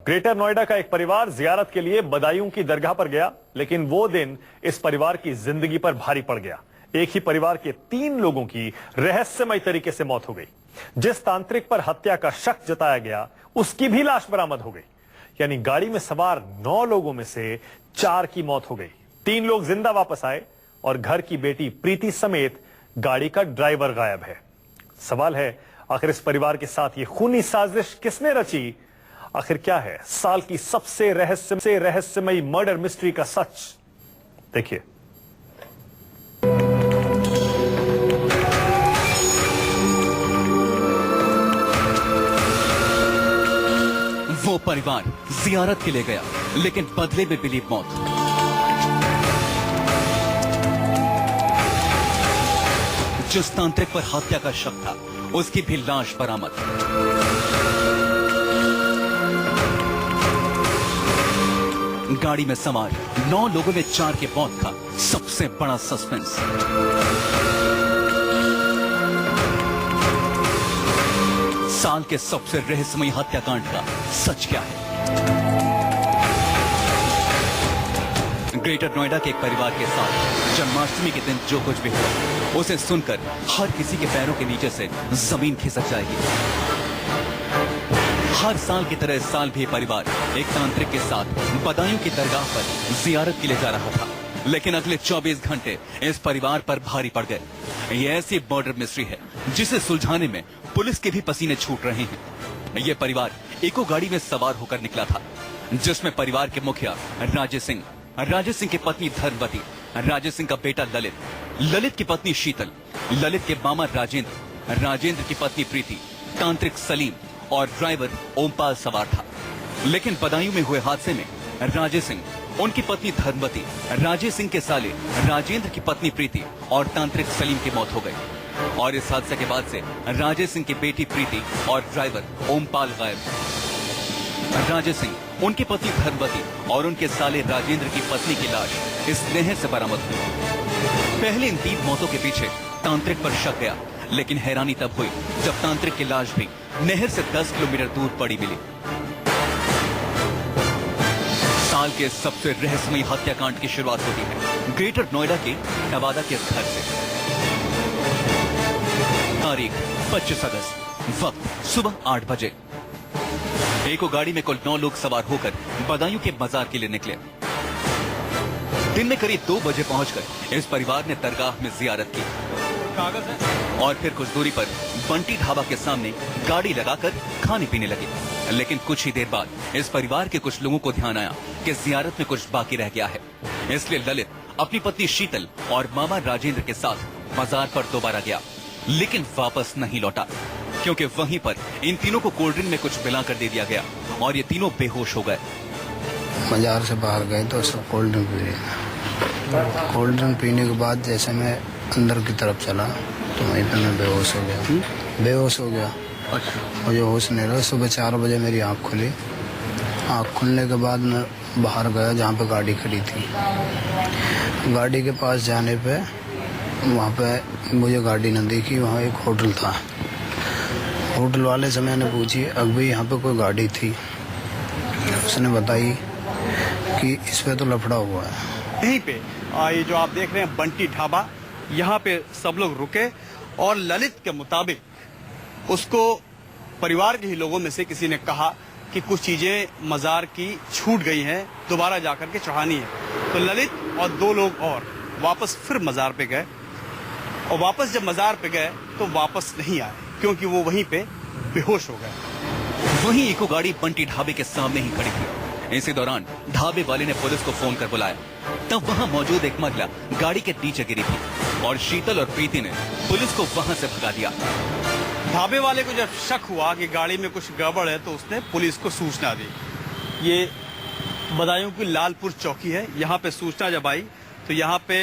Greater Noida का एक परिवार जियारत के लिए बदायूं की दरगाह पर गया, लेकिन वो दिन इस परिवार की जिंदगी पर भारी पड़ गया। एक ही परिवार के 3 लोगों की रहस्यमय तरीके से मौत हो गई। जिस तांत्रिक पर हत्या का शक जताया गया, उसकी भी लाश बरामद हो गई। यानी गाड़ी में सवार 9 लोगों में से 4 की मौत हो गई। 3 लोग जिंदा वापस आए और घर की बेटी प्रीति समेत गाड़ी का ड्राइवर गायब है। सवाल है, आखिर इस परिवार के साथ ये खूनी साजिश किसने रची? आखिर क्या है साल की सबसे रहस्यमयी मर्डर मिस्ट्री का सच? देखिए। वो परिवार जियारत के लिए गया, लेकिन बदले में मिली मौत। जिस तांत्रिक पर हत्या का शक था, उसकी भी लाश बरामद। गाड़ी में सवार 9 लोगों में 4 की मौत का सबसे बड़ा सस्पेंस। साल के सबसे रहस्यमयी हत्याकांड का सच क्या है? ग्रेटर नोएडा के एक परिवार के साथ जन्माष्टमी के दिन जो कुछ भी हुआ, उसे सुनकर हर किसी के पैरों के नीचे से जमीन खिसक जाएगी। हर साल की तरह इस साल भी परिवार एक तांत्रिक के साथ बदायूं की दरगाह पर जियारत के लिए जा रहा था, लेकिन अगले 24 घंटे इस परिवार पर भारी पड़ गए। ये ऐसी मर्डर मिस्ट्री है जिसे सुलझाने में पुलिस के भी पसीने छूट रहे हैं। ये परिवार इको गाड़ी में सवार होकर निकला था, जिसमें परिवार के मुखिया राजेश सिंह की पत्नी धर्मवती, राजेश सिंह का बेटा ललित की पत्नी शीतल, ललित के मामा राजेंद्र की पत्नी प्रीति, तांत्रिक सलीम और ड्राइवर ओमपाल सवार था। लेकिन बदायूं में हुए हादसे में राजेश सिंह, उनकी पत्नी धर्मवती, राजेश सिंह के साले राजेंद्र की पत्नी प्रीति और तांत्रिक सलीम की मौत हो गई। और इस हादसे के बाद से राजेश सिंह की बेटी प्रीति और ड्राइवर ओमपाल गायब। राजेश सिंह, उनकी पत्नी धर्मवती और उनके साले राजेंद्र की पत्नी की लाश इस नहर से बरामद हुई। पहले इन 3 मौतों के पीछे तांत्रिक पर शक गया, लेकिन हैरानी तब हुई जब तांत्रिक की लाश भी नहर से 10 किलोमीटर दूर पड़ी मिली। साल के सबसे रहस्यमयी हत्याकांड की शुरुआत होती है ग्रेटर नोएडा के नवादा के घर से। तारीख 25 अगस्त, वक्त सुबह 8 बजे। एको गाड़ी में कुल 9 लोग सवार होकर बदायूं के मजार के लिए निकले। दिन में करीब 2 बजे पहुंचकर इस परिवार ने दरगाह में जियारत की। कागज है। और फिर कुछ दूरी पर बंटी ढाबा के सामने गाड़ी लगाकर खाने पीने लगे। लेकिन कुछ ही देर बाद इस परिवार के कुछ लोगों को ध्यान आया कि जियारत में कुछ बाकी रह गया है। इसलिए ललित अपनी पत्नी शीतल और मामा राजेंद्र के साथ मजार पर दोबारा गया, लेकिन वापस नहीं लौटा, क्योंकि वहीं पर इन तीनों को कोल्ड ड्रिंक में कुछ मिलाकर दे दिया गया और ये तीनों बेहोश हो गए। मजार से बाहर गए तो सब कोल्ड ड्रिंक पी रहे। कोल्ड ड्रिंक पीने के बाद जैसे मैं अंदर की तरफ चला तो वहीं पे मैं बेहोश हो गया। अच्छा। मुझे होश नहीं रहा। सुबह 4 बजे मेरी आँख खुली। आँख खुलने के बाद मैं बाहर गया जहाँ पे गाड़ी खड़ी थी। गाड़ी के पास जाने पे वहाँ पे मुझे गाड़ी न दिखी। वहाँ एक होटल था। होटल वाले से मैंने पूछी, अभी यहाँ पे कोई गाड़ी थी? उसने बताई कि इस पे तो लफड़ा हुआ है। यहीं पे ये जो आप देख रहे हैं बंटी ढाबा, यहाँ पे सब लोग रुके और ललित के मुताबिक उसको परिवार के ही लोगों में से किसी ने कहा कि कुछ चीजें मजार की छूट गई हैं, दोबारा जाकर के चढ़ानी है। तो ललित और 2 लोग और वापस फिर मजार पे गए और वापस जब मजार पे गए तो वापस नहीं आए, क्योंकि वो वहीं पे बेहोश हो गए। वहीं इको गाड़ी बंटी ढाबे के सामने ही खड़ी थी। इसी दौरान ढाबे वाले ने पुलिस को फोन कर बुलाया। तब वहां मौजूद एक महिला गाड़ी के नीचे गिरी थी और शीतल और प्रीति ने पुलिस को वहां से भगा दिया। ढाबे वाले को जब शक हुआ कि गाड़ी में कुछ गड़बड़ है तो उसने पुलिस को सूचना दी। ये बदायूं की लालपुर चौकी है। यहाँ पे सूचना जब आई तो यहाँ पे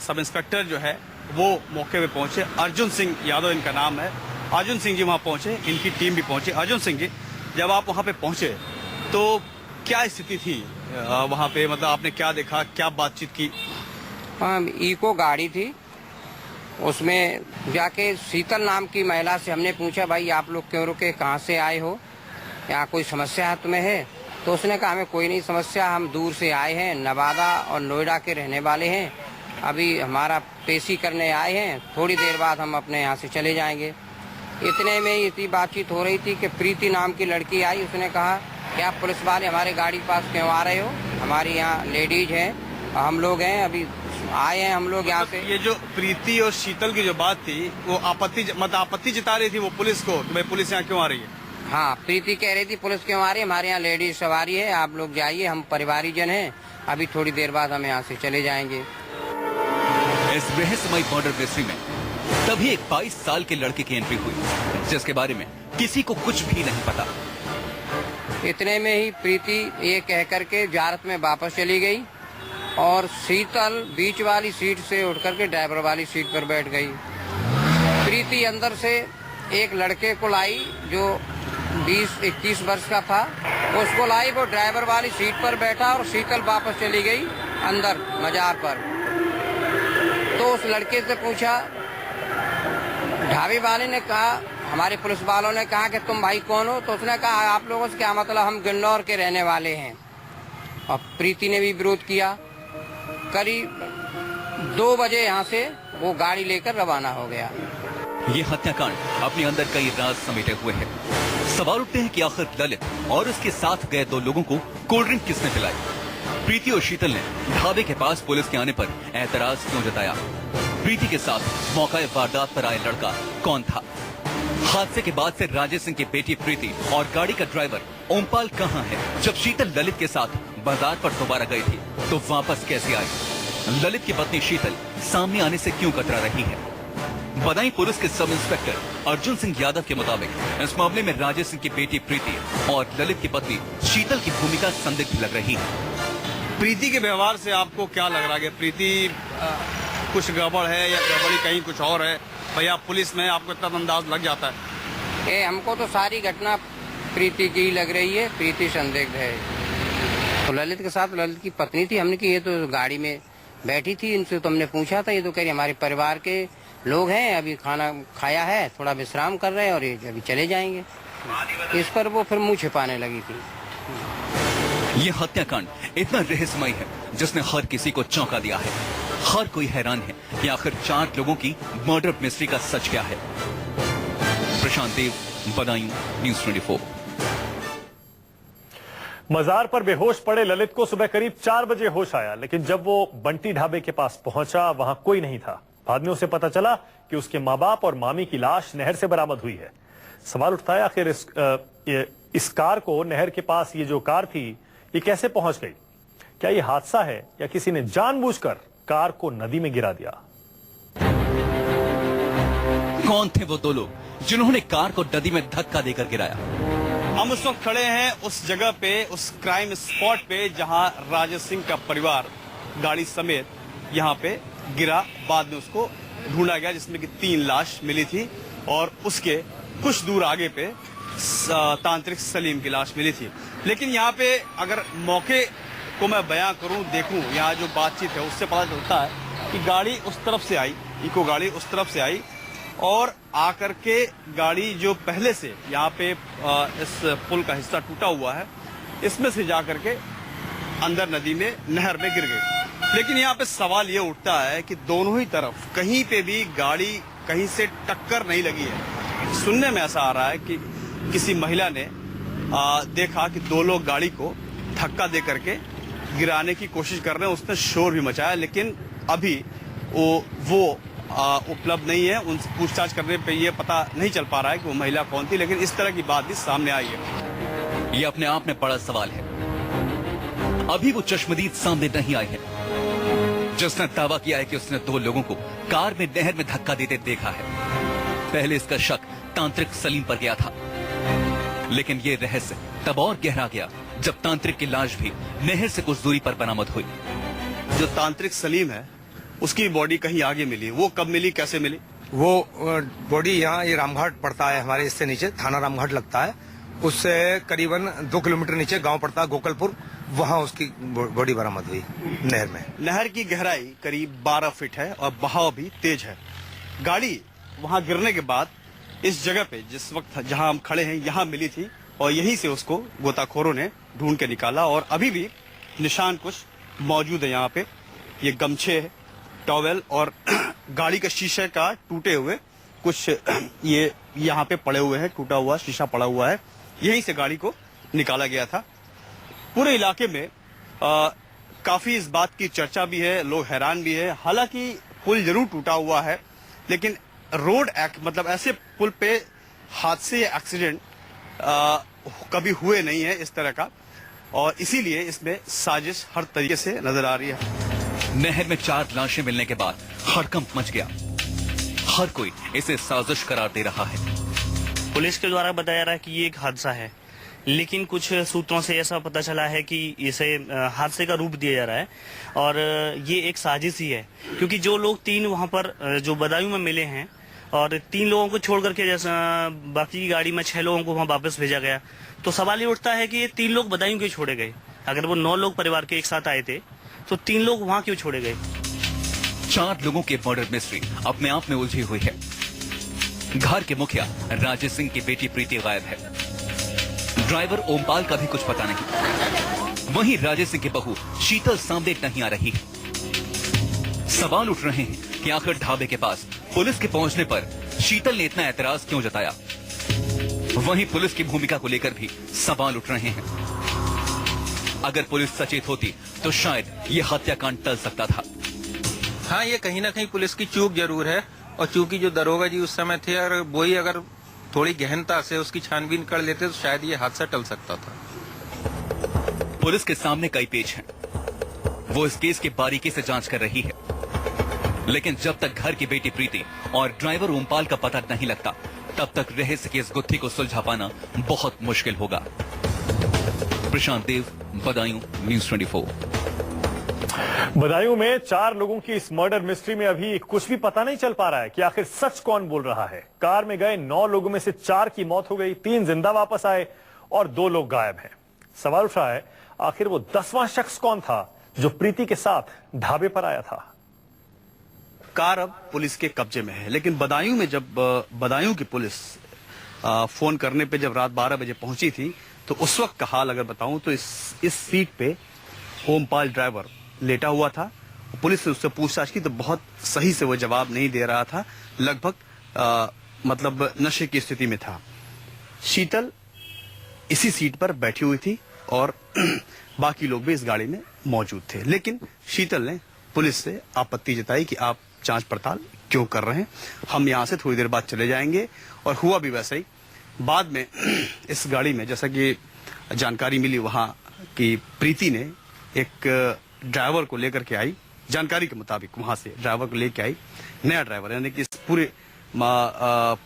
सब इंस्पेक्टर जो है वो मौके पे पहुंचे। अर्जुन सिंह यादव इनका नाम है। अर्जुन सिंह जी वहाँ पहुंचे, इनकी टीम भी पहुंची। अर्जुन सिंह जी, जब आप वहाँ पे पहुंचे तो क्या स्थिति थी वहाँ पे? मतलब आपने क्या देखा, क्या बातचीत की? इको गाड़ी थी, उसमें जाके शीतल नाम की महिला से हमने पूछा, भाई आप लोग क्यों रुके, कहाँ से आए हो, यहाँ कोई समस्या है तुम्हें? है तो उसने कहा हमें कोई नहीं समस्या, हम दूर से आए हैं, नवादा और नोएडा के रहने वाले हैं, अभी हमारा पेशी करने आए हैं, थोड़ी देर बाद हम अपने यहाँ से चले जाएंगे। इतने में ही इतनी बातचीत हो रही थी कि प्रीति नाम की लड़की आई। उसने कहा कि आप पुलिस वाले हमारे गाड़ी के पास क्यों आ रहे हो, हमारी यहाँ लेडीज हैं, हम लोग हैं, अभी आए हैं हम लोग यहाँ से। ये जो प्रीति और शीतल की जो बात थी वो आपत्ति जता रही थी वो पुलिस को कि भाई पुलिस यहाँ क्यों आ रही है। हाँ, प्रीति कह रही थी पुलिस क्यों आ रही है, हमारे यहाँ लेडीज सवारी है, आप लोग जाइए, हम परिवारीजन हैं, अभी थोड़ी देर बाद हम यहाँ से चले जाएंगे। इस रहस्यमय मर्डर मिस्ट्री में तभी एक 22 साल के लड़के की एंट्री हुई जिसके बारे में किसी को कुछ भी नहीं पता। इतने में ही प्रीति ये कह करके जारत में वापस चली गई और शीतल बीच वाली सीट से उठ करके ड्राइवर वाली सीट पर बैठ गई। प्रीति अंदर से एक लड़के को लाई जो 20-21 वर्ष का था, उसको लाई, वो ड्राइवर वाली सीट पर बैठा और शीतल वापस चली गई अंदर मजार पर। तो उस लड़के से पूछा, ढाबे वाले ने कहा, हमारे पुलिस वालों ने कहा कि तुम भाई कौन हो, तो उसने कहा आप लोगों से क्या मतलब, हम गन्नौर के रहने वाले हैं। और प्रीति ने भी विरोध किया। करीब 2 बजे यहाँ से वो गाड़ी लेकर रवाना हो गया। ये हत्याकांड अपने अंदर कई राज समेटे हुए है। सवाल उठते हैं कि आखिर ललित और उसके साथ गए 2 लोगों को कोल्ड ड्रिंक किसने पिलाई। प्रीति और शीतल ने ढाबे के पास पुलिस के आने पर एतराज क्यों जताया। प्रीति के साथ मौका वारदात पर आए लड़का कौन था। हादसे के बाद से राजेश सिंह की बेटी प्रीति और गाड़ी का ड्राइवर ओमपाल कहाँ है। जब शीतल ललित के साथ बाजार पर दोबारा गई थी तो वापस कैसे आई। ललित की पत्नी शीतल सामने आने से क्यों कतरा रही है। बदायूं पुलिस के सब इंस्पेक्टर अर्जुन सिंह यादव के मुताबिक इस मामले में राजेश सिंह की बेटी प्रीति और ललित की पत्नी शीतल की भूमिका संदिग्ध लग रही है। प्रीति के व्यवहार से आपको क्या लग रहा है कि प्रीति कुछ गड़बड़ है या गड़बड़ी कहीं कुछ और है। भैया पुलिस में आपको इतना अंदाज लग जाता है। हमको तो सारी घटना प्रीति की लग रही है, प्रीति संदिग्ध है। तो ललित के साथ ललित की पत्नी थी, हमने की ये तो गाड़ी में बैठी थी, इनसे तो हमने पूछा था, ये तो कह रही हमारे परिवार के लोग हैं, अभी खाना खाया है, थोड़ा विश्राम कर रहे हैं और ये अभी चले जाएंगे। इस पर वो फिर मुंह छिपाने लगी थी। ये हत्याकांड इतना रहस्यमय है जिसने हर किसी को चौंका दिया है। हर कोई हैरान है कि आखिर 4 लोगों की मर्डर मिस्ट्री का सच क्या है। प्रशांत देव, बदायूं, न्यूज़ 24। मजार पर बेहोश पड़े ललित को सुबह करीब 4 बजे होश आया, लेकिन जब वो बंटी ढाबे के पास पहुंचा वहां कोई नहीं था। बाद में उसे पता चला कि उसके माँ बाप और मामी की लाश नहर से बरामद हुई है। सवाल उठता है आखिर इस कार को नहर के पास ये जो कार थी ये कैसे पहुंच गई। क्या ये हादसा है या किसी ने जानबूझकर कार को नदी में गिरा दिया। कौन थे वो 2 लोग जिन्होंने कार को नदी में धक्का देकर गिराया। हम उस वक्त खड़े हैं उस जगह पे, उस क्राइम स्पॉट पे जहां राजेश सिंह का परिवार गाड़ी समेत यहां पे गिरा। बाद में उसको ढूंढा गया जिसमें कि 3 लाश मिली थी और उसके कुछ दूर आगे पे तांत्रिक सलीम की लाश मिली थी। लेकिन यहाँ पे अगर मौके को मैं बयां करूं, देखूं, यहाँ जो बातचीत है उससे पता चलता है कि गाड़ी उस तरफ से आई, इको गाड़ी उस तरफ से आई और आकर के गाड़ी जो पहले से यहाँ पे इस पुल का हिस्सा टूटा हुआ है इसमें से जा करके अंदर नदी में नहर में गिर गई। लेकिन यहाँ पे सवाल ये उठता है कि दोनों ही तरफ कहीं पे भी गाड़ी कहीं से टक्कर नहीं लगी है। सुनने में ऐसा आ रहा है कि किसी महिला ने देखा कि 2 लोग गाड़ी को धक्का दे करके गिराने की कोशिश कर रहे हैं, उसने शोर भी मचाया, लेकिन अभी वो उपलब्ध नहीं है। उनसे पूछताछ करने पे ये पता नहीं चल पा रहा है कि वो महिला कौन थी, लेकिन इस तरह की बात भी सामने आई है। ये अपने आप में बड़ा सवाल है। अभी वो चश्मदीद सामने नहीं आई है जिसने दावा किया है कि उसने 2 लोगों को कार में नहर में धक्का देते देखा है। पहले इसका शक तांत्रिक सलीम पर गया था, लेकिन ये रहस्य तब और गहरा गया जब तांत्रिक की लाश भी नहर से कुछ दूरी पर बरामद हुई। जो तांत्रिक सलीम है उसकी बॉडी कहीं आगे मिली, वो कब मिली, कैसे मिली? वो बॉडी यहाँ ये रामघाट पड़ता है, हमारे इससे नीचे थाना रामघाट लगता है, उससे करीबन 2 किलोमीटर नीचे गांव पड़ता है गोकलपुर, वहाँ उसकी बॉडी बरामद हुई नहर में। नहर की गहराई करीब 12 फीट है और बहाव भी तेज है। गाड़ी वहाँ गिरने के बाद इस जगह पे जिस वक्त जहाँ हम खड़े हैं यहाँ मिली थी और यहीं से उसको गोताखोरों ने ढूंढ के निकाला और अभी भी निशान कुछ मौजूद है यहाँ पे। ये गमछे, टॉवेल और गाड़ी का शीशे का टूटे हुए कुछ ये यहाँ पे पड़े हुए हैं, टूटा हुआ शीशा पड़ा हुआ है। यहीं से गाड़ी को निकाला गया था। पूरे इलाके में काफी इस बात की चर्चा भी है, लोग हैरान भी है। हालांकि पुल जरूर टूटा हुआ है, लेकिन रोड मतलब ऐसे पुल पे हादसे या एक्सीडेंट कभी हुए नहीं है इस तरह का, और इसीलिए इसमें साजिश हर तरीके से नजर आ रही है। नहर में 4 लाशें मिलने के बाद हड़कंप मच गया। हर कोई इसे साजिश करार दे रहा है। पुलिस के द्वारा बताया रहा है कि ये एक हादसा है, लेकिन कुछ सूत्रों से ऐसा पता चला है कि इसे हादसे का रूप दिया जा रहा है और ये एक साजिश ही है, क्योंकि जो लोग 3 वहां पर जो बदायूं में मिले हैं और 3 लोगों को छोड़ करके जैसा बाकी की गाड़ी में 6 लोगों को वहां वापस भेजा गया, तो सवाल ये उठता है कि ये 3 लोग बदायूं क्यों छोड़े गए? अगर वो 9 लोग परिवार के एक साथ आए थे तो 3 लोग वहां क्यों छोड़े गए? 4 लोगों के मर्डर मिस्ट्री अपने आप में उलझी हुई है। घर के मुखिया राजेश सिंह की बेटी प्रीति गायब है। ड्राइवर ओमपाल का भी कुछ पता नहीं। वहीं राजेश सिंह की बहू शीतल सांदेट नहीं आ रही है। सवाल उठ रहे हैं कि आखिर ढाबे के पास पुलिस के पहुंचने पर शीतल ने इतना एतराज क्यों जताया। वहीं पुलिस की भूमिका को लेकर भी सवाल उठ रहे हैं। अगर पुलिस सचेत होती तो शायद ये हत्याकांड टल सकता था। हाँ, ये कहीं ना कहीं पुलिस की चूक जरूर है, और चूंकि जो दरोगा जी उस समय थे और वही अगर थोड़ी गहनता से उसकी छानबीन कर लेते तो शायद ये हादसा टल सकता था। पुलिस के सामने कई पेच हैं। वो इस केस की बारीकी से जांच कर रही है, लेकिन जब तक घर की बेटी प्रीति और ड्राइवर ओमपाल का पता नहीं लगता, तब तक रहस्य की इस गुत्थी को सुलझा पाना बहुत मुश्किल होगा। प्रशांत देव, बदायूं, न्यूज़ 24। बदायूं में 4 लोगों की इस मर्डर मिस्ट्री में अभी कुछ भी पता नहीं चल पा रहा है कि आखिर सच कौन बोल रहा है। कार में गए 9 लोगों में से 4 की मौत हो गई, 3 जिंदा वापस आए और 2 लोग गायब हैं। सवाल उठ रहा है, आखिर वो 10वां शख्स कौन था जो प्रीति के साथ ढाबे पर आया था? कार अब पुलिस के कब्जे में है, लेकिन बदायूं में जब बदायूं की पुलिस फोन करने पे जब रात 12 बजे पहुंची थी, तो उस वक्त का हाल अगर बताऊं तो इस सीट पे ओमपाल ड्राइवर लेटा हुआ था। पुलिस ने उससे पूछताछ की तो बहुत सही से वो जवाब नहीं दे रहा था, लगभग मतलब नशे की स्थिति में था। शीतल इसी सीट पर बैठी हुई थी और बाकी लोग भी इस गाड़ी में मौजूद थे, लेकिन शीतल ने पुलिस से आपत्ति जताई कि आप जांच पड़ताल क्यों कर रहे हैं, हम यहां से थोड़ी देर बाद चले जाएंगे। और हुआ भी वैसा ही। बाद में इस गाड़ी में जैसा कि जानकारी मिली वहां की प्रीति ने एक ड्राइवर को लेकर के आई, जानकारी के मुताबिक वहां से ड्राइवर को लेकर आई, नया ड्राइवर, यानी कि इस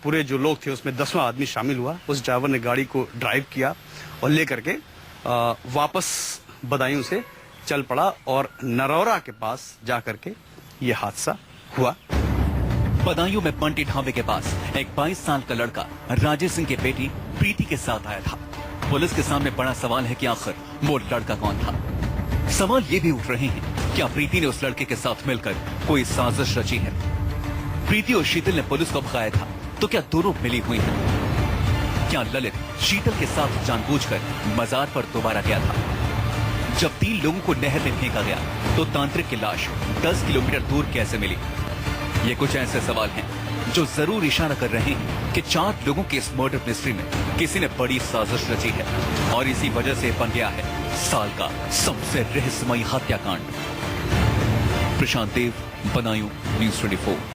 पूरे जो लोग थे उसमें 10वां आदमी शामिल हुआ। उस ड्राइवर ने गाड़ी को ड्राइव किया और लेकर के वापस बदायूं से चल पड़ा और नरौरा के पास जाकर के ये हादसा हुआ। बदायूं में पंटी ढाबे के पास एक 22 साल का लड़का राजेश सिंह की बेटी प्रीति के साथ आया था। पुलिस के सामने बड़ा सवाल है कि आखिर वो लड़का कौन था। सवाल ये भी उठ रहे हैं, क्या प्रीति ने उस लड़के के साथ मिलकर कोई साजिश रची है? प्रीति और शीतल ने पुलिस को भगाया था, तो क्या दोनों मिली हुई हैं? क्या ललित शीतल के साथ जानबूझकर मजार पर दोबारा गया था? जब 3 लोगों को नहर में फेंका गया, तो तांत्रिक की लाश 10 किलोमीटर दूर कैसे मिली? ये कुछ ऐसे सवाल हैं जो जरूर इशारा कर रहे हैं कि 4 लोगों के इस मर्डर मिस्ट्री में किसी ने बड़ी साजिश रची है, और इसी वजह से बन गया है साल का सबसे रहस्यमयी हत्याकांड। प्रशांत देव, बदायूं, न्यूज़ 24।